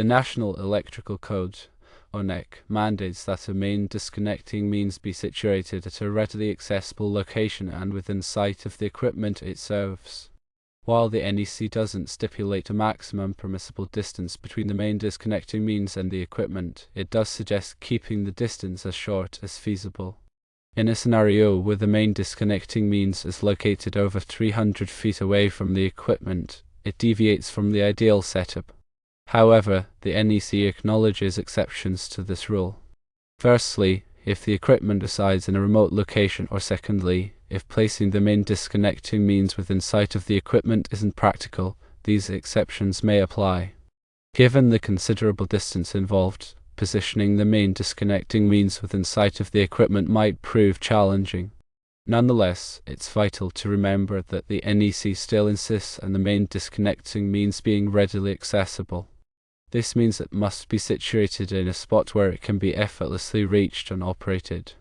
The National Electrical Code, or NEC, mandates that a main disconnecting means be situated at a readily accessible location and within sight of the equipment it serves. While the NEC doesn't stipulate a maximum permissible distance between the main disconnecting means and the equipment, it does suggest keeping the distance as short as feasible. In a scenario where the main disconnecting means is located over 300 feet away from the equipment, it deviates from the ideal setup. However, the NEC acknowledges exceptions to this rule. Firstly, if the equipment resides in a remote location, or secondly, if placing the main disconnecting means within sight of the equipment isn't practical, these exceptions may apply. Given the considerable distance involved, positioning the main disconnecting means within sight of the equipment might prove challenging. Nonetheless, it's vital to remember that the NEC still insists on the main disconnecting means being readily accessible. This means it must be situated in a spot where it can be effortlessly reached and operated.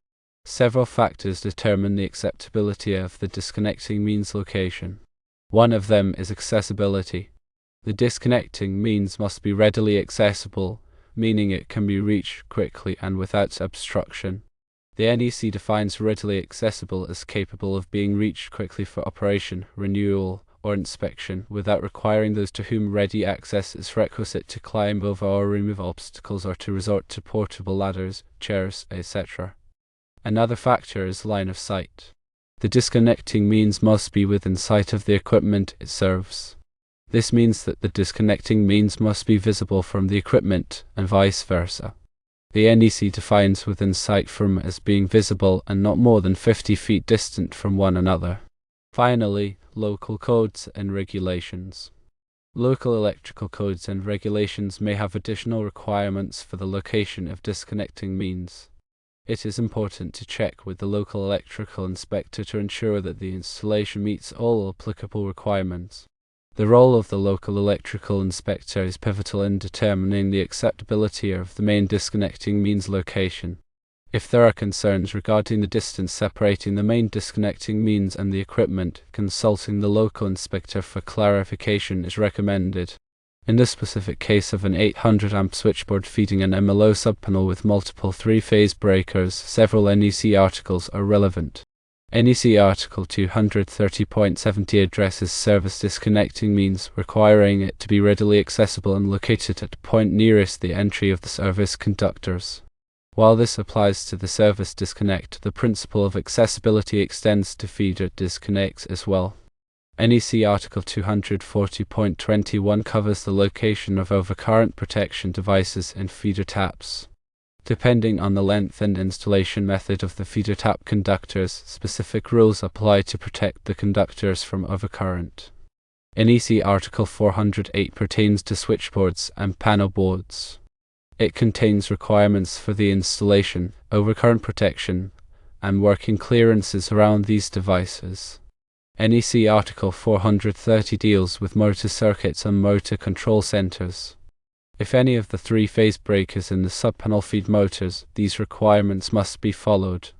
Several factors determine the acceptability of the disconnecting means location. One of them is accessibility. The disconnecting means must be readily accessible, meaning it can be reached quickly and without obstruction. The NEC defines readily accessible as capable of being reached quickly for operation, renewal, or inspection, without requiring those to whom ready access is requisite to climb over or remove obstacles or to resort to portable ladders, chairs, etc. Another factor is line of sight. The disconnecting means must be within sight of the equipment it serves. This means that the disconnecting means must be visible from the equipment, and vice versa. The NEC defines within sight from as being visible and not more than 50 feet distant from one another. Finally, local codes and regulations. Local electrical codes and regulations may have additional requirements for the location of disconnecting means. It is important to check with the local electrical inspector to ensure that the installation meets all applicable requirements. The role of the local electrical inspector is pivotal in determining the acceptability of the main disconnecting means location. If there are concerns regarding the distance separating the main disconnecting means and the equipment, consulting the local inspector for clarification is recommended. In the specific case of an 800 amp switchboard feeding an MLO subpanel with multiple three-phase breakers, several NEC articles are relevant. NEC Article 230.70 addresses service disconnecting means, requiring it to be readily accessible and located at the point nearest the entry of the service conductors. While this applies to the service disconnect, the principle of accessibility extends to feeder disconnects as well. NEC Article 240.21 covers the location of overcurrent protection devices and feeder taps. Depending on the length and installation method of the feeder tap conductors, specific rules apply to protect the conductors from overcurrent. NEC Article 408 pertains to switchboards and panel boards. It contains requirements for the installation, overcurrent protection, and working clearances around these devices. NEC Article 430 deals with motor circuits and motor control centers. If any of the three-phase breakers in the subpanel feed motors, these requirements must be followed.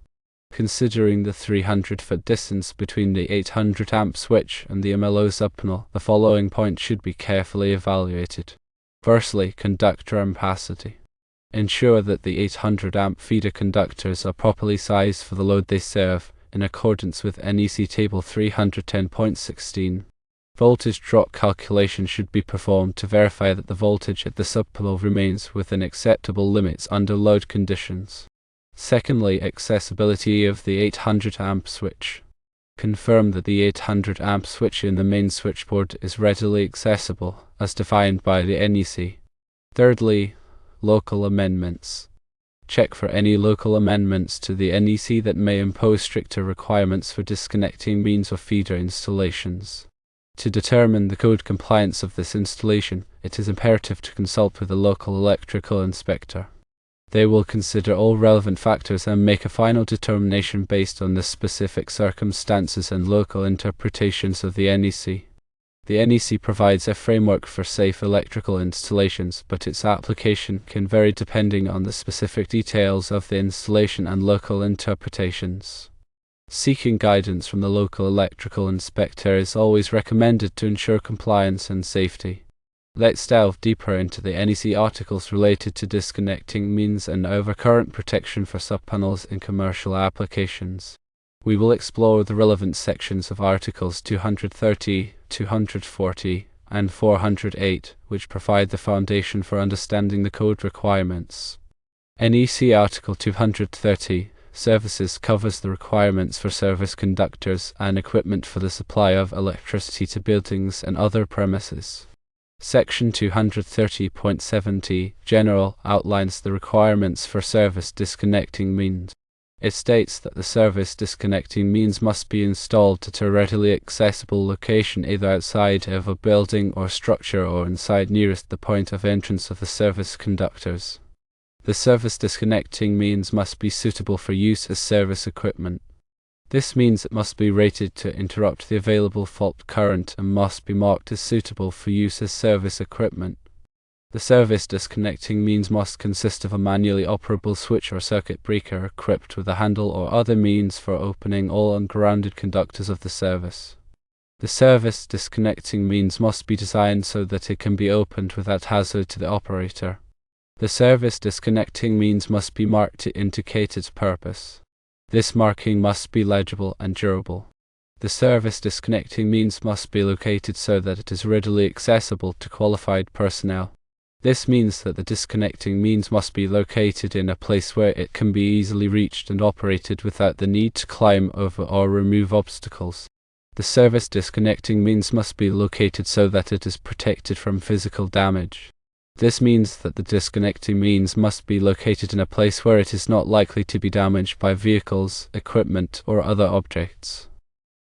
Considering the 300-foot distance between the 800 amp switch and the MLO subpanel, the following points should be carefully evaluated. Firstly, conductor ampacity. Ensure that the 800 amp feeder conductors are properly sized for the load they serve, in accordance with NEC Table 310.16. Voltage drop calculation should be performed to verify that the voltage at the subpanel remains within acceptable limits under load conditions. Secondly, accessibility of the 800 amp switch. Confirm that the 800 amp switch in the main switchboard is readily accessible, as defined by the NEC. Thirdly, local amendments. Check for any local amendments to the NEC that may impose stricter requirements for disconnecting means or feeder installations. To determine the code compliance of this installation, it is imperative to consult with the local electrical inspector. They will consider all relevant factors and make a final determination based on the specific circumstances and local interpretations of the NEC. The NEC provides a framework for safe electrical installations, but its application can vary depending on the specific details of the installation and local interpretations. Seeking guidance from the local electrical inspector is always recommended to ensure compliance and safety. Let's delve deeper into the NEC articles related to disconnecting means and overcurrent protection for subpanels in commercial applications. We will explore the relevant sections of Articles 230, 240, and 408, which provide the foundation for understanding the code requirements. NEC Article 230, Services, covers the requirements for service conductors and equipment for the supply of electricity to buildings and other premises. Section 230.70, General, outlines the requirements for service disconnecting means. It states that the service disconnecting means must be installed at a readily accessible location either outside of a building or structure or inside nearest the point of entrance of the service conductors. The service disconnecting means must be suitable for use as service equipment. This means it must be rated to interrupt the available fault current and must be marked as suitable for use as service equipment. The service disconnecting means must consist of a manually operable switch or circuit breaker equipped with a handle or other means for opening all ungrounded conductors of the service. The service disconnecting means must be designed so that it can be opened without hazard to the operator. The service disconnecting means must be marked to indicate its purpose. This marking must be legible and durable. The service disconnecting means must be located so that it is readily accessible to qualified personnel. This means that the disconnecting means must be located in a place where it can be easily reached and operated without the need to climb over or remove obstacles. The service disconnecting means must be located so that it is protected from physical damage. This means that the disconnecting means must be located in a place where it is not likely to be damaged by vehicles, equipment, or other objects.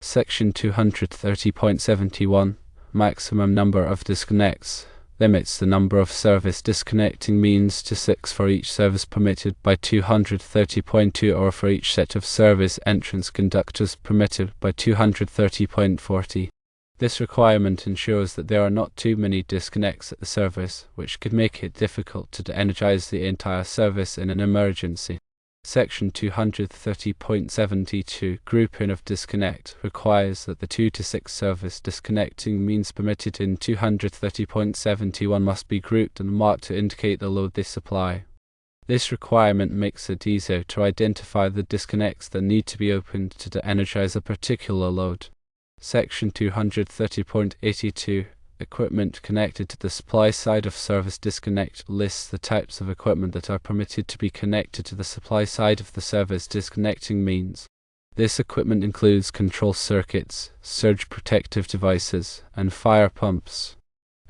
Section 230.71, Maximum number of disconnects, limits the number of service disconnecting means to 6 for each service permitted by 230.2 or for each set of service entrance conductors permitted by 230.40. This requirement ensures that there are not too many disconnects at the service, which could make it difficult to energize the entire service in an emergency. Section 230.72, Grouping of disconnect, requires that the 2 to 6 service disconnecting means permitted in 230.71 must be grouped and marked to indicate the load they supply. This requirement makes it easier to identify the disconnects that need to be opened to energize a particular load. Section 230.82, Equipment connected to the supply side of service disconnect, lists the types of equipment that are permitted to be connected to the supply side of the service disconnecting means. This equipment includes control circuits, surge protective devices, and fire pumps.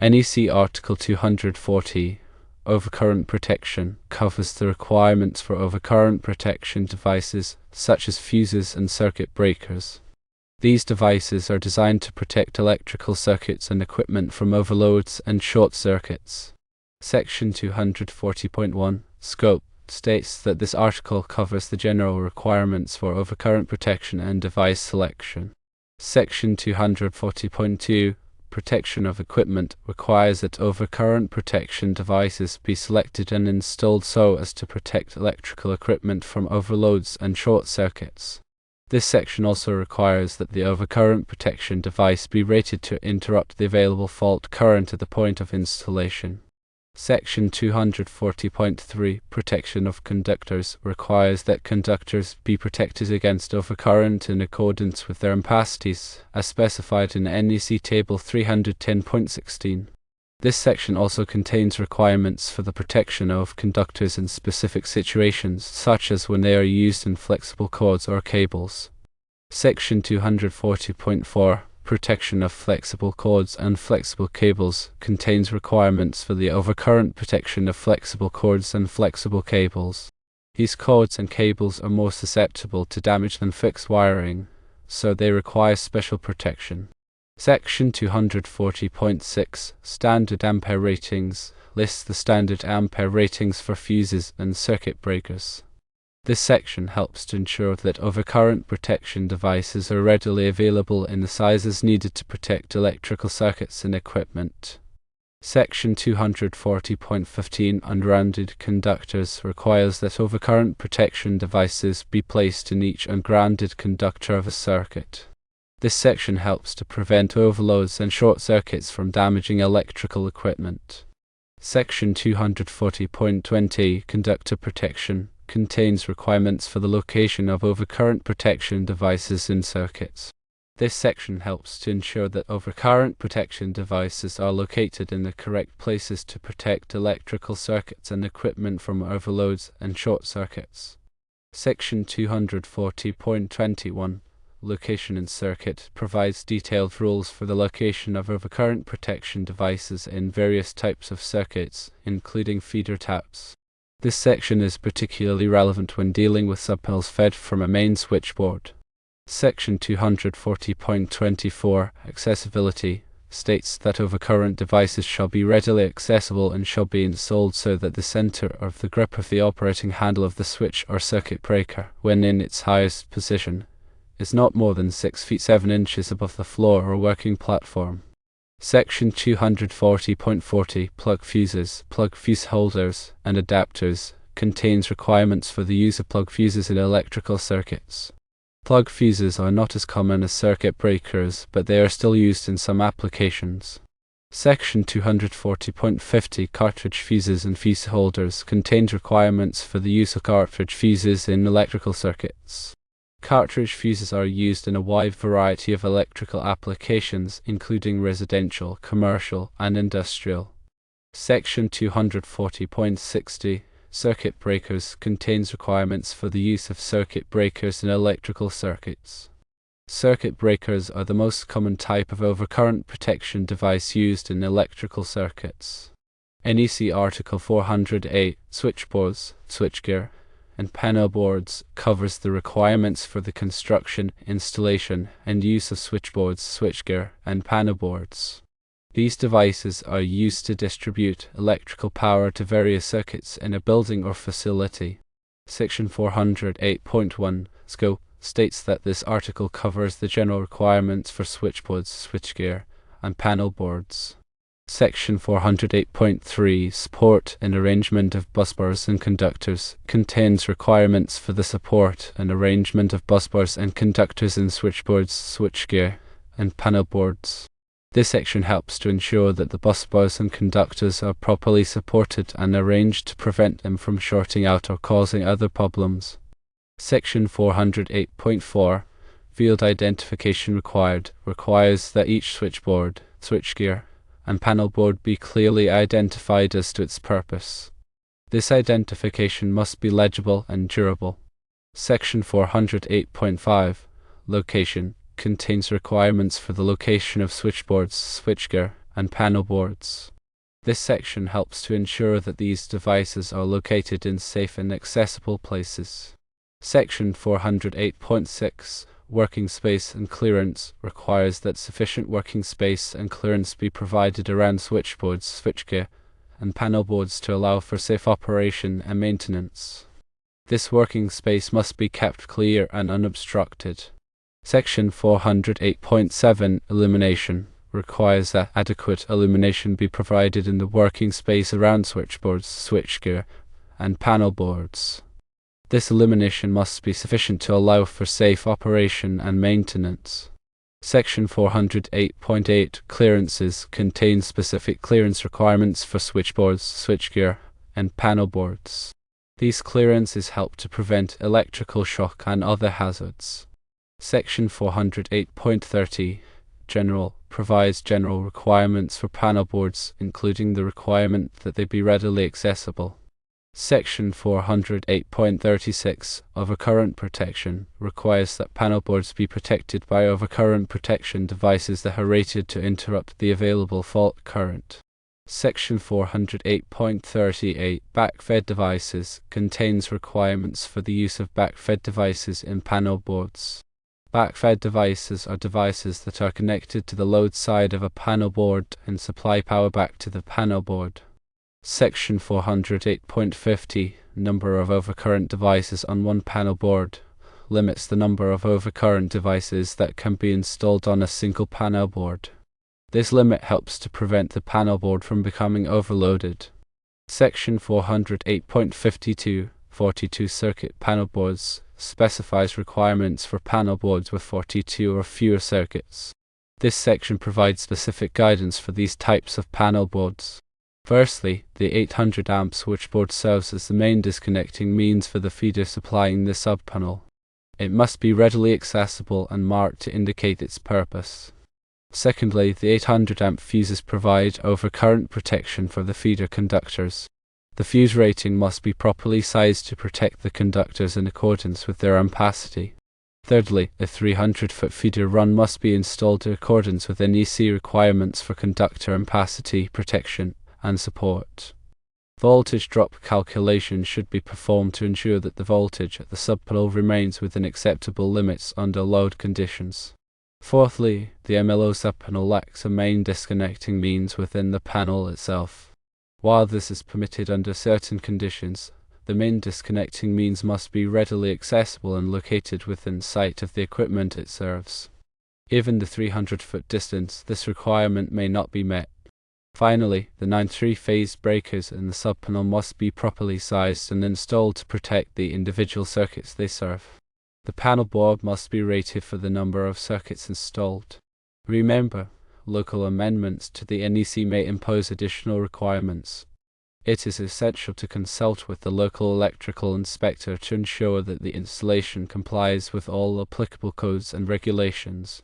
NEC Article 240, Overcurrent protection, covers the requirements for overcurrent protection devices such as fuses and circuit breakers. These devices are designed to protect electrical circuits and equipment from overloads and short circuits. Section 240.1, Scope, states that this article covers the general requirements for overcurrent protection and device selection. Section 240.2, Protection of equipment, requires that overcurrent protection devices be selected and installed so as to protect electrical equipment from overloads and short circuits. This section also requires that the overcurrent protection device be rated to interrupt the available fault current at the point of installation. Section 240.3, Protection of conductors, requires that conductors be protected against overcurrent in accordance with their ampacities, as specified in NEC Table 310.16. This section also contains requirements for the protection of conductors in specific situations, such as when they are used in flexible cords or cables. Section 240.4, Protection of flexible cords and flexible cables, contains requirements for the overcurrent protection of flexible cords and flexible cables. These cords and cables are more susceptible to damage than fixed wiring, so they require special protection. Section 240.6, Standard Ampere Ratings, lists the standard ampere ratings for fuses and circuit breakers. This section helps to ensure that overcurrent protection devices are readily available in the sizes needed to protect electrical circuits and equipment. Section 240.15, Ungrounded conductors, requires that overcurrent protection devices be placed in each ungrounded conductor of a circuit. This section helps to prevent overloads and short circuits from damaging electrical equipment. Section 240.20 Conductor Protection contains requirements for the location of overcurrent protection devices in circuits. This section helps to ensure that overcurrent protection devices are located in the correct places to protect electrical circuits and equipment from overloads and short circuits. Section 240.21 Location in circuit provides detailed rules for the location of overcurrent protection devices in various types of circuits, including feeder taps. This section is particularly relevant when dealing with subpanels fed from a main switchboard. Section 240.24 Accessibility states that overcurrent devices shall be readily accessible and shall be installed so that the center of the grip of the operating handle of the switch or circuit breaker, when in its highest position, is not more than 6 feet 7 inches above the floor or working platform. Section 240.40 Plug fuses, plug fuse holders, and adapters contains requirements for the use of plug fuses in electrical circuits. Plug fuses are not as common as circuit breakers, but they are still used in some applications. Section 240.50 Cartridge fuses and fuse holders contains requirements for the use of cartridge fuses in electrical circuits. Cartridge fuses are used in a wide variety of electrical applications, including residential, commercial, and industrial. Section 240.60 Circuit breakers contains requirements for the use of circuit breakers in electrical circuits. Circuit breakers are the most common type of overcurrent protection device used in electrical circuits. NEC Article 408 Switchboards, switchgear, and panel boards covers the requirements for the construction, installation, and use of switchboards, switchgear, and panel boards. These devices are used to distribute electrical power to various circuits in a building or facility. Section 408.1 Scope states that this article covers the general requirements for switchboards, switchgear, and panel boards. Section 408.3 Support and arrangement of busbars and conductors contains requirements for the support and arrangement of busbars and conductors in switchboards, switchgear, and panel boards. This section helps to ensure that the busbars and conductors are properly supported and arranged to prevent them from shorting out or causing other problems. Section 408.4 Field identification requires that each switchboard, switchgear, and panel board be clearly identified as to its purpose. This identification must be legible and durable. Section 408.5 Location contains requirements for the location of switchboards, switchgear, and panel boards. This section helps to ensure that these devices are located in safe and accessible places. Section 408.6 Working space and clearance requires that sufficient working space and clearance be provided around switchboards, switchgear, and panel boards to allow for safe operation and maintenance. This working space must be kept clear and unobstructed. Section 408.7 Illumination requires that adequate illumination be provided in the working space around switchboards, switchgear, and panel boards. This illumination must be sufficient to allow for safe operation and maintenance. Section 408.8 Clearances contains specific clearance requirements for switchboards, switchgear, and panel boards. These clearances help to prevent electrical shock and other hazards. Section 408.30 General provides general requirements for panel boards, including the requirement that they be readily accessible. Section 408.36 Overcurrent protection requires that panel boards be protected by overcurrent protection devices that are rated to interrupt the available fault current. Section 408.38 Backfed devices contains requirements for the use of backfed devices in panel boards. Backfed devices are devices that are connected to the load side of a panel board and supply power back to the panel board. Section 408.50 Number of overcurrent devices on one panel board limits the number of overcurrent devices that can be installed on a single panel board. This limit helps to prevent the panel board from becoming overloaded. Section 408.52 42 circuit panel boards specifies requirements for panel boards with 42 or fewer circuits. This section provides specific guidance for these types of panel boards. Firstly, the 800 amp switchboard serves as the main disconnecting means for the feeder supplying the subpanel. It must be readily accessible and marked to indicate its purpose. Secondly, the 800 amp fuses provide overcurrent protection for the feeder conductors. The fuse rating must be properly sized to protect the conductors in accordance with their ampacity. Thirdly, a 300-foot feeder run must be installed in accordance with NEC requirements for conductor ampacity protection and support. Voltage drop calculation should be performed to ensure that the voltage at the subpanel remains within acceptable limits under load conditions. Fourthly, the MLO subpanel lacks a main disconnecting means within the panel itself. While this is permitted under certain conditions, the main disconnecting means must be readily accessible and located within sight of the equipment it serves. Given the 300-foot distance, this requirement may not be met. Finally, the 9 3-phase breakers in the subpanel must be properly sized and installed to protect the individual circuits they serve. The panel board must be rated for the number of circuits installed. Remember, local amendments to the NEC may impose additional requirements. It is essential to consult with the local electrical inspector to ensure that the installation complies with all applicable codes and regulations.